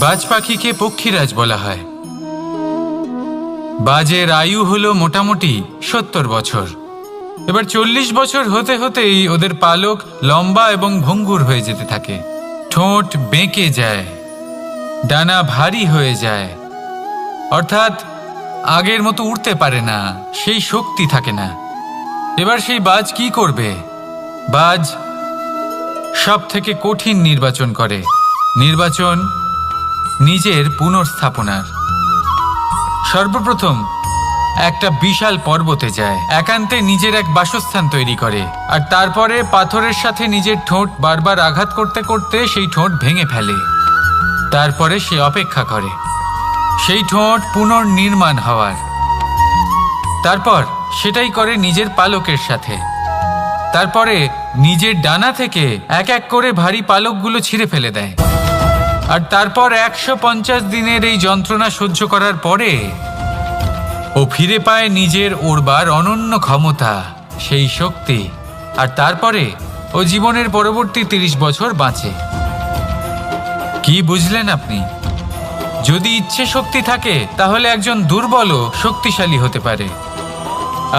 বাজ পাখিকে পক্ষীরাজ বলা হয়। বাজের আয়ু হলো মোটামুটি 70 বছর। এবার 40 বছর হতে হতেই ওদের পালক লম্বা এবং ভঙ্গুর হয়ে যেতে থাকে, ঠোঁট বেঁকে যায়, ডানা ভারী হয়ে যায়, অর্থাৎ আগের মতো উড়তে পারে না, সেই শক্তি থাকে না। এবার সেই বাজ কি করবে? বাজ সব থেকে কঠিন নির্বাচন করে, নির্বাচন নিজের পুনর্স্থাপনার। সর্বপ্রথম একটা বিশাল পর্বতে যায়, একান্তে নিজের এক বাসস্থান তৈরি করে, আর তারপরে পাথরের সাথে নিজের ঠোঁট বারবার আঘাত করতে করতে সেই ঠোঁট ভেঙে ফেলে। তারপরে সে অপেক্ষা করে সেই ঠোঁট পুনর্নির্মাণ হওয়ার। তারপর সেটাই করে নিজের পালকের সাথে। তারপরে নিজের ডানা থেকে এক এক করে ভারী পালকগুলো ছিঁড়ে ফেলে দেয়। আর তারপর 150 দিনের এই যন্ত্রণা সহ্য করার পরে ও ফিরে পায় নিজের ওড়বার অনন্য ক্ষমতা, সেই শক্তি। আর তারপরে ও জীবনের পরবর্তী 30 বছর বাঁচে। কি বুঝলেন আপনি? যদি ইচ্ছে শক্তি থাকে তাহলে একজন দুর্বলও শক্তিশালী হতে পারে।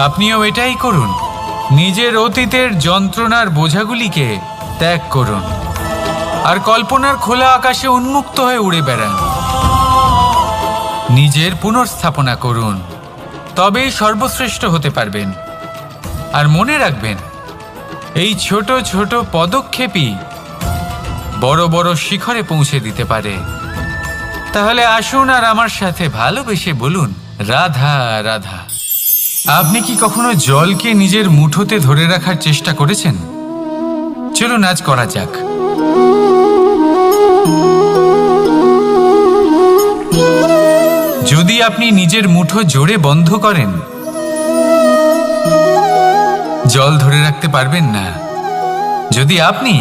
আপনিও এটাই করুন, নিজের অতীতের যন্ত্রণার বোঝাগুলিকে ত্যাগ করুন আর কল্পনার খোলা আকাশে উন্মুক্ত হয়ে উড়ে বেড়ান। নিজের পুনর্স্থাপনা করুন, তবেই সর্বশ্রেষ্ঠ হতে পারবেন। আর মনে রাখবেন, এই ছোট ছোট পদক্ষেপই বড় বড় শিখরে পৌঁছে দিতে পারে। তাহলে আসুন আর আমার সাথে ভালোবেসে বলুন, রাধা রাধা। আপনি কি কখনো জলকে নিজের মুঠোতে ধরে রাখার চেষ্টা করেছেন? চলুন আজ করা যাক। যদি আপনি নিজের মুঠো জোরে বন্ধ করেন, জল ধরে রাখতে পারবেন না। যদি আপনি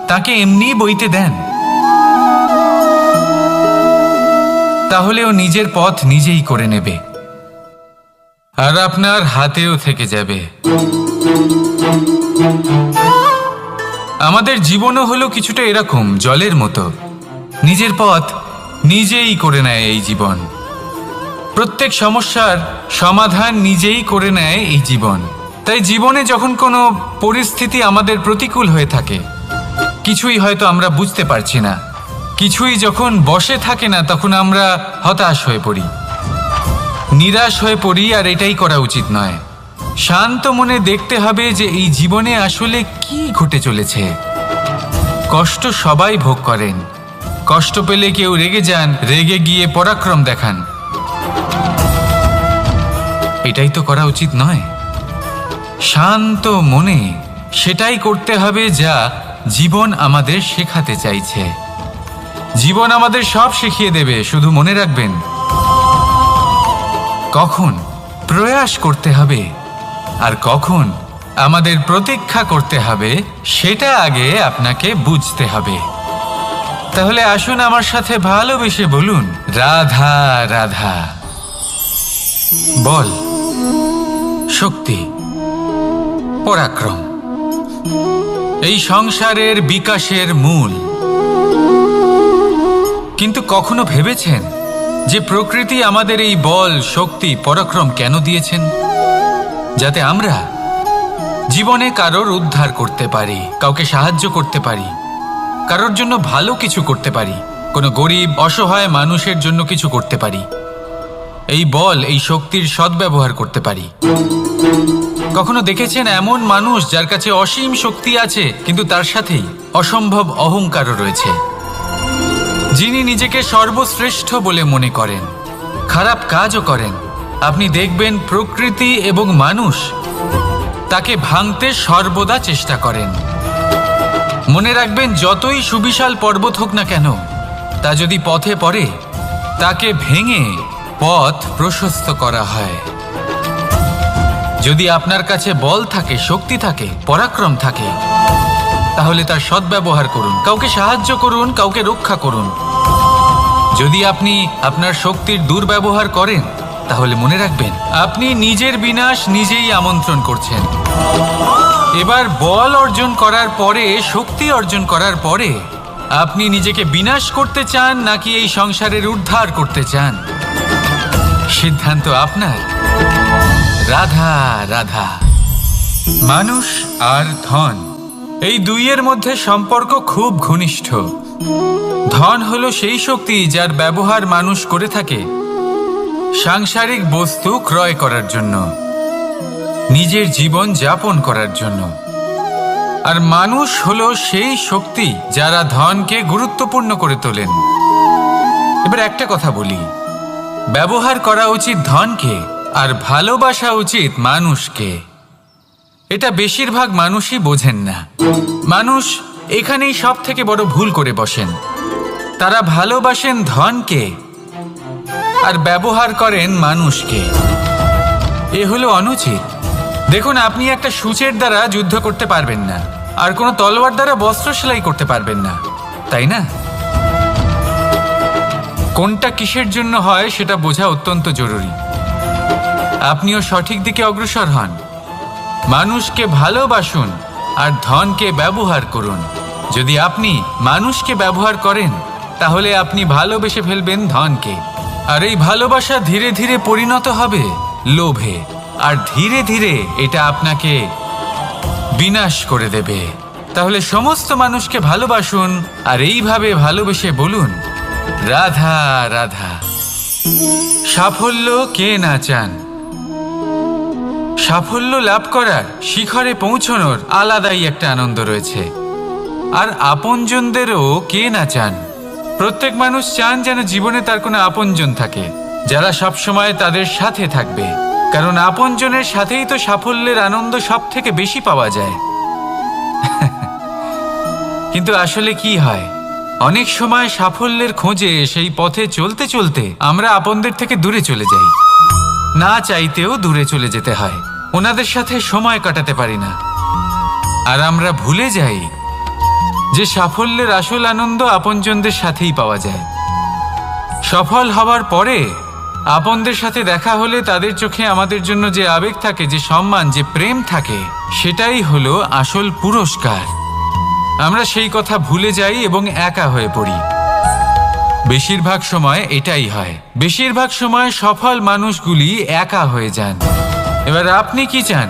তাকে এমনি বইতে দেন, তাহলে ও নিজের পথ নিজেই করে নেবে আর আপনার হাতেও থেকে যাবে। আমাদের জীবনও হলো কিছুটা এরকম, জলের মতো। নিজের পথ নিজেই করে নেয় এই জীবন। প্রত্যেক সমস্যার সমাধান নিজেই করে নেয় এই জীবন। তাই জীবনে যখন কোনো পরিস্থিতি আমাদের প্রতিকূল হয়ে থাকে, কিছুই হয়তো আমরা বুঝতে পারছি না, কিছুই যখন বসে থাকে না, তখন আমরা হতাশ হয়ে পড়ি, নিরাশ হয়ে পড়ি। আর এটাই করা উচিত নয়। শান্ত মনে দেখতে হবে যে এই জীবনে আসলে কি ঘটে চলেছে। কষ্ট সবাই ভোগ করেন। কষ্ট পেলে কেউ রেগে যান, রেগে গিয়ে পরাক্রম দেখান। এটাই তো করা উচিত নয়। শান্ত মনে সেটাই করতে হবে যা জীবন আমাদের শেখাতে চাইছে। জীবন আমাদের সব শিখিয়ে দেবে, শুধু মনে রাখবেন কখন প্রয়াস করতে হবে আর কখন আমাদের প্রতীক্ষা করতে হবে, সেটা আগে আপনাকে বুঝতে হবে। তাহলে আসুন আমার সাথে ভালোবেসে বলুন, রাধা রাধা। বল, শক্তি, পরাক্রম এই সংসারের বিকাশের মূল। কিন্তু কখনো ভেবেছেন যে প্রকৃতি আমাদের এই বল, শক্তি, পরাক্রম কেন দিয়েছেন? যাতে আমরা জীবনে কারোর উদ্ধার করতে পারি, কাউকে সাহায্য করতে পারি, কারোর জন্য ভালো কিছু করতে পারি, কোনো গরিব অসহায় মানুষের জন্য কিছু করতে পারি। এই বল, এই শক্তির সদ্ব্যবহার করতে পারি। কখনো দেখেছেন এমন মানুষ যার কাছে অসীম শক্তি আছে, কিন্তু তার সাথেই অসম্ভব অহংকারও রয়েছে, যিনি নিজেকে সর্বশ্রেষ্ঠ বলে মনে করেন, খারাপ কাজও করেন। আপনি দেখবেন প্রকৃতি এবং মানুষ তাকে ভাঙতে সর্বদা চেষ্টা করেন। মনে রাখবেন, যতই সুবিশাল পর্বত হোক না কেন, তা যদি পথে পড়ে, তাকে ভেঙে পথ প্রশস্ত করা হয়। যদি আপনার কাছে বল থাকে, শক্তি থাকে, পরাক্রম থাকে, তাহলে তার সদ্ব্যবহার করুন, কাউকে সাহায্য করুন, কাউকে রক্ষা করুন। যদি আপনি আপনার শক্তির দুর্ব্যবহার করেন, তাহলে মনে রাখবেন আপনি নিজের বিনাশ নিজেই আমন্ত্রণ করছেন। এবার বল অর্জন করার পরে, শক্তি অর্জন করার পরে আপনি নিজেকে বিনাশ করতে চান নাকি এই সংসারের উদ্ধার করতে চান? সিদ্ধান্ত আপনার। রাধা রাধা। মানুষ আর ধন, এই দুইয়ের মধ্যে সম্পর্ক খুব ঘনিষ্ঠ। ধন হলো সেই শক্তি যার ব্যবহার মানুষ করে থাকে সাংসারিক বস্তু ক্রয় করার জন্য, নিজের জীবন যাপন করার জন্য। আর মানুষ হলো সেই শক্তি যারা ধনকে গুরুত্বপূর্ণ করে তোলেন। এবার একটা কথা বলি, ব্যবহার করা উচিত ধনকে আর ভালোবাসা উচিত মানুষকে। এটা বেশিরভাগ মানুষই বোঝেন না। মানুষ এখানেই সব থেকে বড় ভুল করে বসেন। তারা ভালোবাসেন ধনকে আর ব্যবহার করেন মানুষকে। এ হলো অনুচিত। দেখুন, আপনি একটা সূচের দ্বারা যুদ্ধ করতে পারবেন না, আর কোনো তলোয়ার দ্বারা বস্ত্র সেলাই করতে পারবেন না, তাই না? কোনটা কিসের জন্য হয় সেটা বোঝা অত্যন্ত জরুরি। আপনিও সঠিক দিকে অগ্রসর হন। মানুষকে ভালোবাসুন আর ধনকে ব্যবহার করুন। যদি আপনি মানুষকে ব্যবহার করেন তাহলে আপনি ভালোবেসে ফেলবেন ধনকে, আর এই ভালোবাসা ধীরে ধীরে পরিণত হবে লোভে, আর ধীরে ধীরে এটা আপনাকে বিনাশ করে দেবে। তাহলে সমস্ত মানুষকে ভালোবাসুন আর এইভাবে ভালোবেসে বলুন, রাধা রাধা। সাফল্য কে না চান? সাফল্য লাভ করার, শিখরে পৌঁছানোর আলাদাই একটা আনন্দ রয়েছে। আর আপনজনদেরও কে না চান? প্রত্যেক মানুষ চান যেন জীবনে তার কোনো আপনজন থাকে, যারা সবসময় তাদের সাথে থাকবে। কারণ আপনজনের সাথেই তো সাফল্যের আনন্দ সব থেকে বেশি পাওয়া যায়। কিন্তু আসলে কি হয়, অনেক সময় সাফল্যের খোঁজে সেই পথে চলতে চলতে আমরা আপনদের থেকে দূরে চলে যাই। না চাইতেও দূরে চলে যেতে হয়, ওনাদের সাথে সময় কাটাতে পারি না। আর আমরা ভুলে যাই যে সাফল্যের আসল আনন্দ আপনজনদের সাথেই পাওয়া যায়। সফল হওয়ার পরে আপনদের সাথে দেখা হলে তাদের চোখে আমাদের জন্য যে আবেগ থাকে, যে সম্মান, যে প্রেম থাকে, সেটাই হলো আসল পুরস্কার। আমরা সেই কথা ভুলে যাই এবং একা হয়ে পড়ি। বেশিরভাগ সময় এটাই হয়। বেশিরভাগ সময় সফল মানুষগুলি একা হয়ে যান। এবার আপনি কি চান?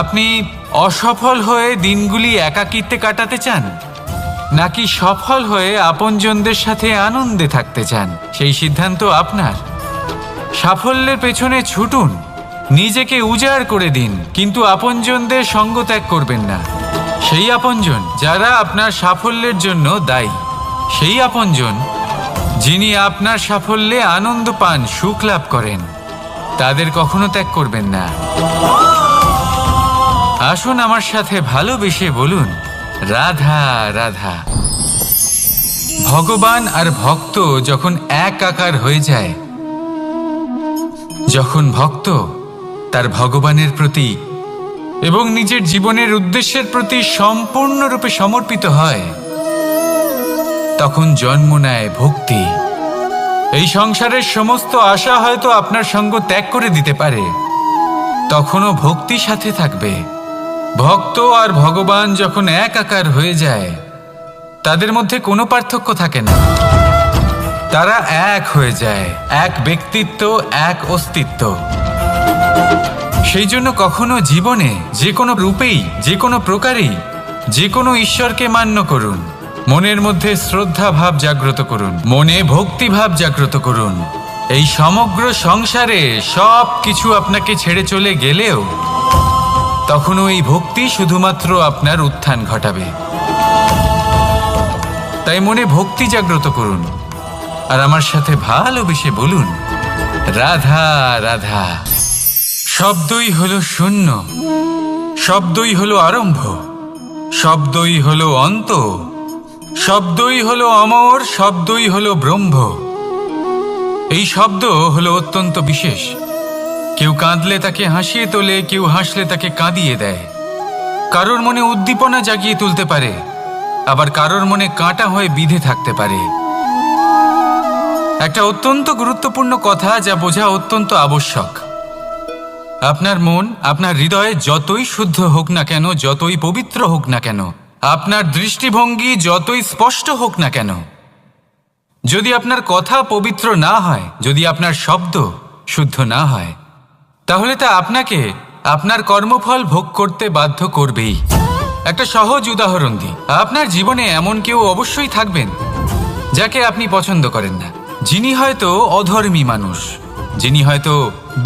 আপনি অসফল হয়ে দিনগুলি একাকিত্বে কাটাতে চান, নাকি সফল হয়ে আপনজনদের সাথে আনন্দে থাকতে চান? সেই সিদ্ধান্ত আপনার। সাফল্যের পেছনে ছুটুন, নিজেকে উজাড় করে দিন, কিন্তু আপনজনদের সঙ্গ ত্যাগ করবেন না। সেই আপনজন যারা আপনার সাফল্যের জন্য দায়ী, সেই আপনজন যিনি আপনার সাফল্যে আনন্দ পান, সুখ লাভ করেন, তাদের কখনো ত্যাগ করবেন না। আসুন আমার সাথে ভালোবেসে বলুন, রাধা রাধা। ভগবান আর ভক্ত যখন এক আকার হয়ে যায়, যখন ভক্ত তার ভগবানের প্রতি এবং নিজের জীবনের উদ্দেশ্যের প্রতি সম্পূর্ণরূপে সমর্পিত হয়, তখন জন্ম নেয় ভক্তি। এই সংসারের সমস্ত আশা হয়তো আপনার সঙ্গ ত্যাগ করে দিতে পারে, তখনও ভক্তি সাথে থাকবে। ভক্ত আর ভগবান যখন এক আকার হয়ে যায়, তাদের মধ্যে কোনো পার্থক্য থাকে না। তারা এক হয়ে যায়, এক ব্যক্তিত্ব, এক অস্তিত্ব। সেই জন্য কখনো জীবনে যে কোনো রূপেই, যে কোনো প্রকারেই, যে কোনো ঈশ্বরকে মান্য করুন। মনের মধ্যে শ্রদ্ধা ভাব জাগ্রত করুন, মনে ভক্তি ভাব জাগ্রত করুন। এই সমগ্র সংসারে সব কিছু আপনাকে ছেড়ে চলে গেলেও তখনও এই ভক্তি শুধুমাত্র আপনার উত্থান ঘটাবে। তাই মনে ভক্তি জাগ্রত করুন আর আমার সাথে ভালোবেসে বলুন, রাধা রাধা। শব্দই হলো শূন্য, শব্দই হলো আরম্ভ, শব্দই হলো অন্ত, শব্দই হলো অমর, শব্দই হলো ব্রহ্ম। এই শব্দ হলো অত্যন্ত বিশেষ। কেউ কাঁদলে তাকে হাসিয়ে তোলে, কেউ হাসলে তাকে কাঁদিয়ে দেয়। কারোর মনে উদ্দীপনা জাগিয়ে তুলতে পারে, আবার কারোর মনে কাঁটা হয়ে বিঁধে থাকতে পারে। একটা অত্যন্ত গুরুত্বপূর্ণ কথা যা বোঝা অত্যন্ত আবশ্যক। আপনার মন, আপনার হৃদয়ে যতই শুদ্ধ হোক না কেন, যতই পবিত্র হোক না কেন, আপনার দৃষ্টিভঙ্গি যতই স্পষ্ট হোক না কেন, যদি আপনার কথা পবিত্র না হয়, যদি আপনার শব্দ শুদ্ধ না হয়, তাহলে তা আপনাকে আপনার কর্মফল ভোগ করতে বাধ্য করবেই। একটা সহজ উদাহরণ দিই। আপনার জীবনে এমন কেউ অবশ্যই থাকবেন যাকে আপনি পছন্দ করেন না, যিনি হয়তো অধর্মী মানুষ, যিনি হয়তো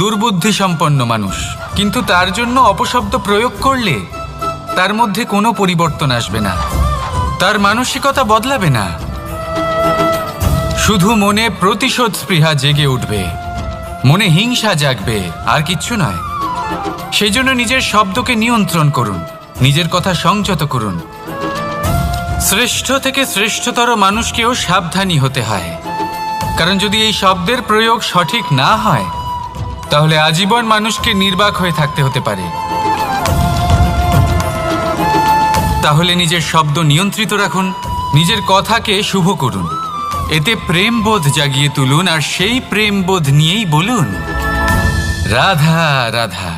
দুর্বুদ্ধি সম্পন্ন মানুষ, কিন্তু তার জন্য অপশব্দ প্রয়োগ করলে তার মধ্যে কোনো পরিবর্তন আসবে না, তার মানসিকতা বদলাবে না, শুধু মনে প্রতিশোধ স্পৃহা জেগে উঠবে, মনে হিংসা জাগবে, আর কিচ্ছু নয়। সেই জন্য নিজের শব্দকে নিয়ন্ত্রণ করুন, নিজের কথা সংযত করুন। শ্রেষ্ঠ থেকে শ্রেষ্ঠতর মানুষকেও সাবধানী হতে হয়, কারণ যদি এই শব্দের প্রয়োগ সঠিক না হয়, তাহলে আজীবন মানুষকে নির্বাক হয়ে থাকতে হতে পারে। তাহলে নিজের শব্দ নিয়ন্ত্রিত রাখুন, নিজের কথাকে শুভ করুন, এতে প্রেমবোধ জাগিয়ে তুলুন, আর সেই প্রেমবোধ নিয়েই বলুন, রাধা রাধা।